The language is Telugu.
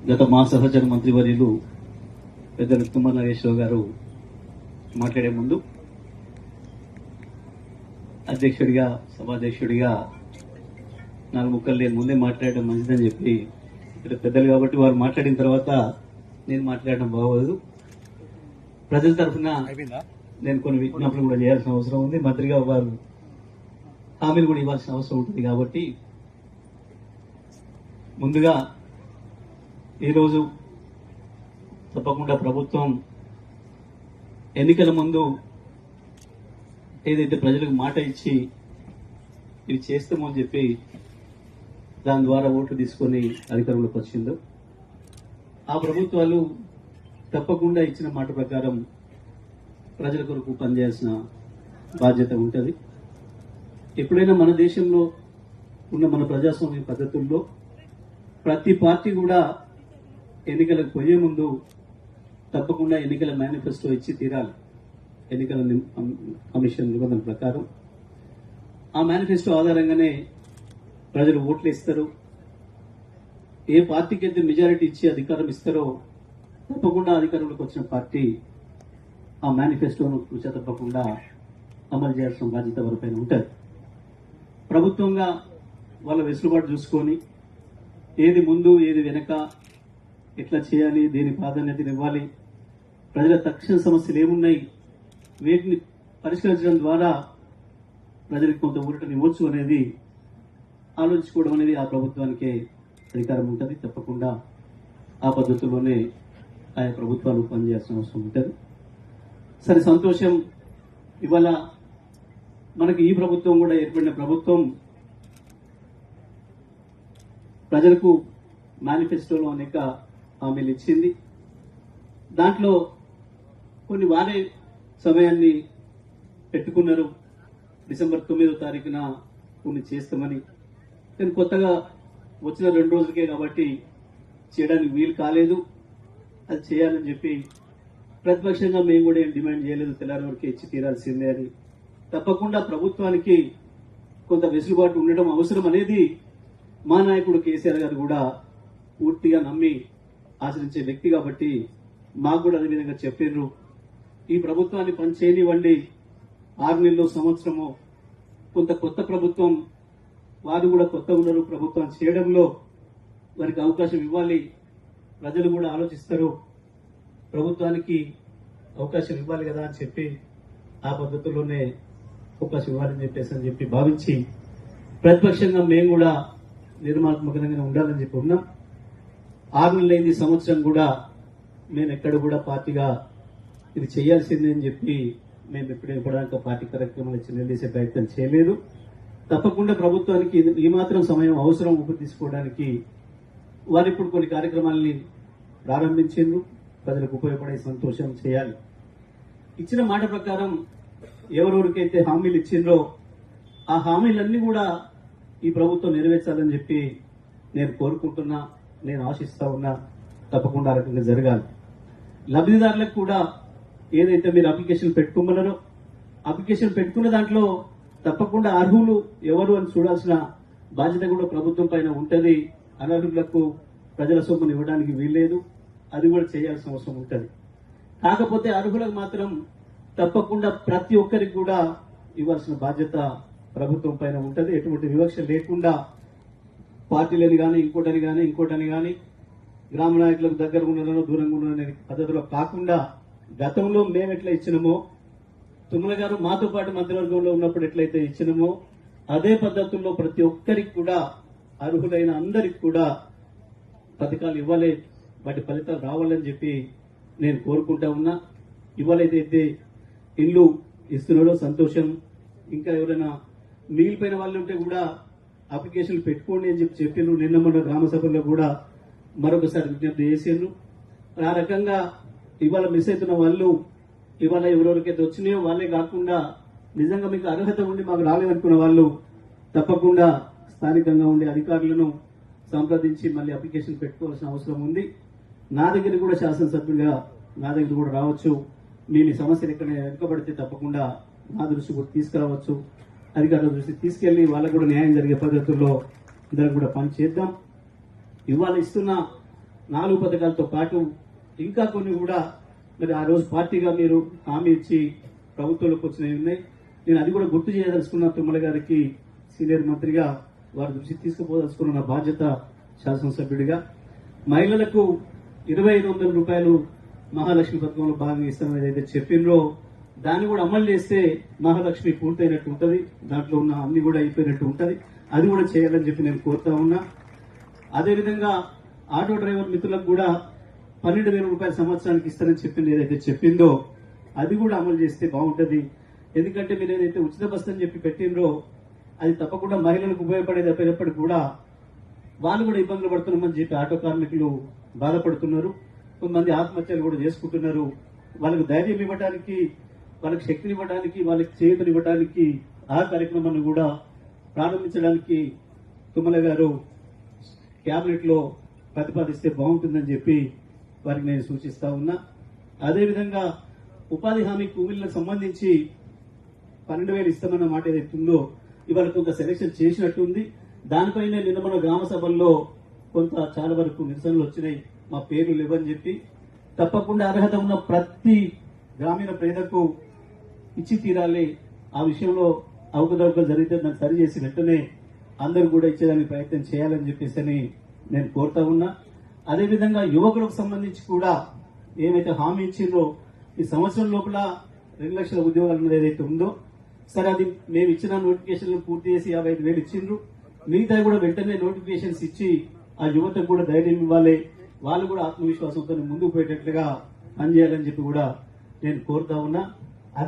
గత మా సహచర మంత్రివర్యులు పెద్దలు తుమ్మల నాగేశ్వరరావు గారు మాట్లాడే ముందు అధ్యక్షుడిగా సభాధ్యక్షుడిగా నాలుగు ముక్కలు నేను ముందే మాట్లాడడం మంచిదని చెప్పి ఇక్కడ పెద్దలు కాబట్టి వారు మాట్లాడిన తర్వాత నేను మాట్లాడడం బాగోదు. ప్రజల తరఫున నేను కొన్ని విజ్ఞాపనలు కూడా చేయాల్సిన అవసరం ఉంది. మంత్రిగా వారు హామీలు కూడా ఇవ్వాల్సిన అవసరం ఉంటుంది. కాబట్టి ముందుగా ఈరోజు తప్పకుండా ప్రభుత్వం ఎన్నికల ముందు ఏదైతే ప్రజలకు మాట ఇచ్చి ఇవి చేస్తామని చెప్పి దాని ద్వారా ఓట్లు తీసుకొని అధికారంలోకి వచ్చిందో ఆ ప్రభుత్వాలు తప్పకుండా ఇచ్చిన మాట ప్రకారం ప్రజల కొరకు పనిచేయాల్సిన బాధ్యత ఉంటుంది. ఎప్పుడైనా మన దేశంలో ఉన్న మన ప్రజాస్వామ్య పద్ధతుల్లో ప్రతి పార్టీ కూడా ఎన్నికలకు పోయే ముందు తప్పకుండా ఎన్నికల మేనిఫెస్టో ఇచ్చి తీరాలి. ఎన్నికల కమిషన్ నిబంధన ప్రకారం ఆ మేనిఫెస్టో ఆధారంగానే ప్రజలు ఓట్లు ఇస్తారు. ఏ పార్టీకి అయితే మెజారిటీ ఇచ్చి అధికారం ఇస్తారో తప్పకుండా అధికారంలోకి వచ్చిన పార్టీ ఆ మేనిఫెస్టోను తప్పకుండా అమలు చేయాల్సిన బాధ్యత వారిపైన ఉంటుంది. ప్రభుత్వంగా వాళ్ళ వెసులుబాటు చూసుకొని ఏది ముందు ఏది వెనక ఎట్లా చేయాలి, దేని ప్రాధాన్యతను ఇవ్వాలి, ప్రజల తక్షణ సమస్యలు ఏమున్నాయి, వీటిని పరిష్కరించడం ద్వారా ప్రజలకు కొంత ఊరటని ఇవ్వచ్చు అనేది ఆలోచించుకోవడం అనేది ఆ ప్రభుత్వానికే అధికారం ఉంటుంది. తప్పకుండా ఆ పద్ధతిలోనే ఆయా ప్రభుత్వాలు పనిచేయాల్సిన అవసరం ఉంటుంది. సరే, సంతోషం. ఇవాళ మనకి ఈ ప్రభుత్వం కూడా ఏర్పడిన ప్రభుత్వం ప్రజలకు మేనిఫెస్టోలో అనేక హామీలు ఇచ్చింది. దాంట్లో కొన్ని వారే సమయాన్ని పెట్టుకున్నారు. డిసెంబర్ 9వ తారీఖున కొన్ని చేస్తామని. కానీ కొత్తగా వచ్చిన 2 రోజులకే కాబట్టి చేయడానికి వీలు కాలేదు. అది చేయాలని చెప్పి ప్రతిపక్షంగా మేము కూడా ఏం డిమాండ్ చేయలేదు. తెల్లారి వరకు ఇచ్చి తీరాల్సిందే అని. తప్పకుండా ప్రభుత్వానికి కొంత వెసులుబాటు ఉండడం అవసరం అనేది మా నాయకుడు కేసీఆర్ గారు కూడా పూర్తిగా నమ్మి ఆచరించే వ్యక్తి కాబట్టి మాకు కూడా అదే విధంగా చెప్పారు. ఈ ప్రభుత్వాన్ని పని చేయనివ్వండి, 6 నెలలు సంవత్సరము కొంత కొత్త ప్రభుత్వం, వారు కూడా కొత్త ఉన్నారు. ప్రభుత్వం చేయడంలో వారికి అవకాశం ఇవ్వాలి. ప్రజలు కూడా ఆలోచిస్తారు, ప్రభుత్వానికి అవకాశం ఇవ్వాలి కదా అని చెప్పి ఆ పద్ధతిలోనే అవకాశం ఇవ్వాలని చెప్పి భావించి ప్రతిపక్షంగా మేము కూడా నిర్మాణాత్మకంగా ఉండాలని చెప్పి ఉన్నాం. 6 నెలలైంది, సంవత్సరం కూడా మేము ఎక్కడ కూడా పార్టీగా ఇది చేయాల్సిందే అని చెప్పి మేము ఎప్పుడు ఇవ్వడానికి పార్టీ కార్యక్రమాలు నిలదీసే ప్రయత్నం చేయలేదు. తప్పకుండా ప్రభుత్వానికి ఈ మాత్రం సమయం అవసరం ఉప తీసుకోవడానికి వారు ఇప్పుడు కొన్ని కార్యక్రమాలని ప్రారంభించారు. ప్రజలకు ఉపయోగపడే సంతోషం చేయాలి. ఇచ్చిన మాట ప్రకారం ఎవరెవరికైతే హామీలు ఇచ్చిండ్రో ఆ హామీలన్నీ కూడా ఈ ప్రభుత్వం నెరవేర్చాలని చెప్పి నేను కోరుకుంటున్నా, నేను ఆశిస్తా ఉన్నా. తప్పకుండా ఆ రకంగా జరగాలి. లబ్ధిదారులకు కూడా ఏదైతే మీరు అప్లికేషన్ పెట్టుకోమన్నారో అప్లికేషన్ పెట్టుకున్న దాంట్లో తప్పకుండా అర్హులు ఎవరు అని చూడాల్సిన బాధ్యత కూడా ప్రభుత్వం పైన ఉంటుంది. అనర్హులకు ప్రజల సొమ్మును ఇవ్వడానికి వీల్లేదు. అది కూడా చేయాల్సిన అవసరం ఉంటుంది. కాకపోతే అర్హులకు మాత్రం తప్పకుండా ప్రతి ఒక్కరికి కూడా ఇవ్వాల్సిన బాధ్యత ప్రభుత్వం పైన ఉంటుంది. ఎటువంటి వివక్ష లేకుండా పార్టీలని కానీ ఇంకోటని కానీ గ్రామ నాయకులకు దగ్గర ఉన్నారో దూరంగా ఉన్నారనే పద్ధతిలో కాకుండా గతంలో మేము ఎట్లా ఇచ్చినామో, తుమ్మల గారు మాతో పాటు మంత్రివర్గంలో ఉన్నప్పుడు ఎట్లయితే ఇచ్చినామో అదే పద్ధతుల్లో ప్రతి ఒక్కరికి కూడా అర్హులైన అందరికి కూడా పథకాలు ఇవ్వాలి, వాటి ఫలితాలు రావాలని చెప్పి నేను కోరుకుంటా ఉన్నా. ఇవాళైతే ఇల్లు ఇస్తున్నాడో సంతోషం. ఇంకా ఎవరైనా మిగిలిపోయిన వాళ్ళు ఉంటే కూడా అప్లికేషన్లు పెట్టుకోండి అని చెప్పినారు. నిన్న మన గ్రామ సభల్లో కూడా మరొకసారి విజ్ఞప్తి చేసారు. ఆ రకంగా ఇవాళ మిస్ అవుతున్న వాళ్ళు ఇవాళ ఎవరెవరికైతే వచ్చినాయో వాళ్ళే కాకుండా నిజంగా మీకు అర్హత ఉండి మాకు రాలేదనుకున్న వాళ్ళు తప్పకుండా స్థానికంగా ఉండే అధికారులను సంప్రదించి మళ్ళీ అప్లికేషన్ పెట్టుకోవాల్సిన అవసరం ఉంది. నా దగ్గర కూడా శాసనసభ్యులుగా నా దగ్గర కూడా రావచ్చు. మీ సమస్యలు ఎక్కడ వెనుకబడితే తప్పకుండా నా దృష్టి కూడా తీసుకురావచ్చు. అధికారుల దృష్టి తీసుకెళ్లి వాళ్ళకు కూడా న్యాయం జరిగే పద్ధతుల్లో అందరం కూడా పని చేద్దాం. ఇవాళ ఇస్తున్న 4 పథకాలతో పాటు ఇంకా కొన్ని కూడా మరి ఆ రోజు పార్టీగా మీరు హామీ ఇచ్చి ప్రభుత్వంలోకి వచ్చినవి ఉన్నాయి. నేను అది కూడా గుర్తు చేయదలుచుకున్న తుమ్మల గారికి సీనియర్ మంత్రిగా వారి దృష్టికి తీసుకుపోదలుచుకున్న నా బాధ్యత శాసనసభ్యుడిగా. మహిళలకు 2500 రూపాయలు మహాలక్ష్మి పథకంలో భాగంగా ఇస్తామని ఏదైతే చెప్పిండ్రో దాన్ని కూడా అమలు చేస్తే మహాలక్ష్మి పూర్తయినట్టు ఉంటది, దాంట్లో ఉన్న అన్ని కూడా అయిపోయినట్టు ఉంటది. అది కూడా చేయాలని చెప్పి నేను కోరుతా ఉన్నా. అదేవిధంగా ఆటో డ్రైవర్ మిత్రులకు కూడా 12,000 రూపాయల సంవత్సరానికి ఇస్తారని చెప్పింది ఏదైతే చెప్పిందో అది కూడా అమలు చేస్తే బాగుంటది. ఎందుకంటే మీరు ఏదైతే ఉచిత బస్సు అని చెప్పి పెట్టిండ్రో అది తప్పకుండా మహిళలకు ఉపయోగపడేది అయినప్పటికీ కూడా వాళ్ళు కూడా ఇబ్బందులు పడుతున్నామని చెప్పి ఆటో కార్మికులు బాధపడుతున్నారు. కొంతమంది ఆత్మహత్యలు కూడా చేసుకుంటున్నారు. వాళ్ళకు ధైర్యం ఇవ్వడానికి, వాళ్ళకి శక్తిని ఇవ్వడానికి, వాళ్ళకి చేతులు ఇవ్వడానికి ఆ కార్యక్రమాన్ని కూడా ప్రారంభించడానికి తుమ్మల గారు కేబినెట్ లో ప్రతిపాదిస్తే బాగుంటుందని చెప్పి వారికి నేను సూచిస్తా ఉన్నా. అదేవిధంగా ఉపాధి హామీ కూలీలకు సంబంధించి 12,000 ఇస్తామన్న మాట ఏదైతుందో ఇవాళ కొంత సెలక్షన్ చేసినట్టుంది. దానిపైన నిన్న మన గ్రామ సభల్లో కొంత చాలా వరకు నిరసనలు వచ్చినాయి. మా పేర్లు లేవని చెప్పి తప్పకుండా అర్హత ఉన్న ప్రతి గ్రామీణ పేదకు ఇచ్చి తీరాలి. ఆ విషయంలో అవకతవకలు జరిగితే దాన్ని సరిచేసి వెంటనే అందరూ కూడా ఇచ్చేదానికి ప్రయత్నం చేయాలని చెప్పేసి నేను కోరుతా ఉన్నా. అదేవిధంగా యువకులకు సంబంధించి కూడా ఏమైతే హామీ ఇచ్చిందో ఈ సంవత్సరం లోపల 2 లక్షల ఉద్యోగాలు ఉన్నది ఏదైతే ఉందో సరే అది మేము ఇచ్చిన నోటిఫికేషన్లు పూర్తి చేసి 55,000 ఇచ్చిండ్రు. మిగతా కూడా వెంటనే నోటిఫికేషన్స్ ఇచ్చి ఆ యువతకు కూడా ధైర్యం ఇవ్వాలి, వాళ్ళు కూడా ఆత్మవిశ్వాసంతో ముందుకు పోయేటట్లుగా పనిచేయాలని చెప్పి కూడా నేను కోరుతా ఉన్నా.